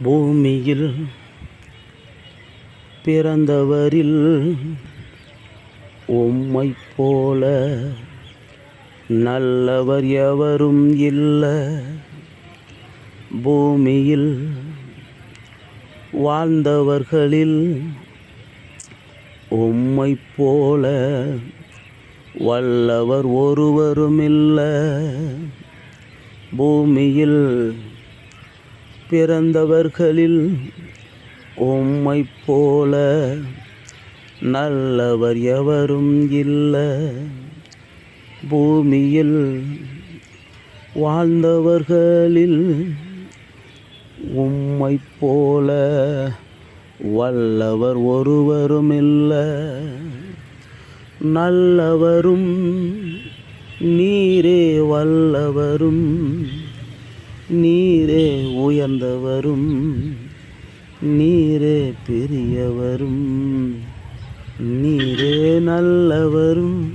பூமியில் பிறந்தவரில் உம்மைப் போல நல்லவர் எவரும் இல்லை. பூமியில் வாழ்ந்தவர்களில் உம்மைப் போல வல்லவர் ஒருவரும் இல்லை. பூமியில் பிறந்தவர்களில் உம்மைப் போல நல்லவர் எவரும் இல்லை. பூமியில் வாழ்ந்தவர்களில் உம்மைப் போல வல்லவர் ஒருவரும் இல்லை. நல்லவரும் நீரே, வல்லவரும் நீரே, உயர்ந்தவரும் நீரே, பெரியவரும் நீரே, நல்லவரும்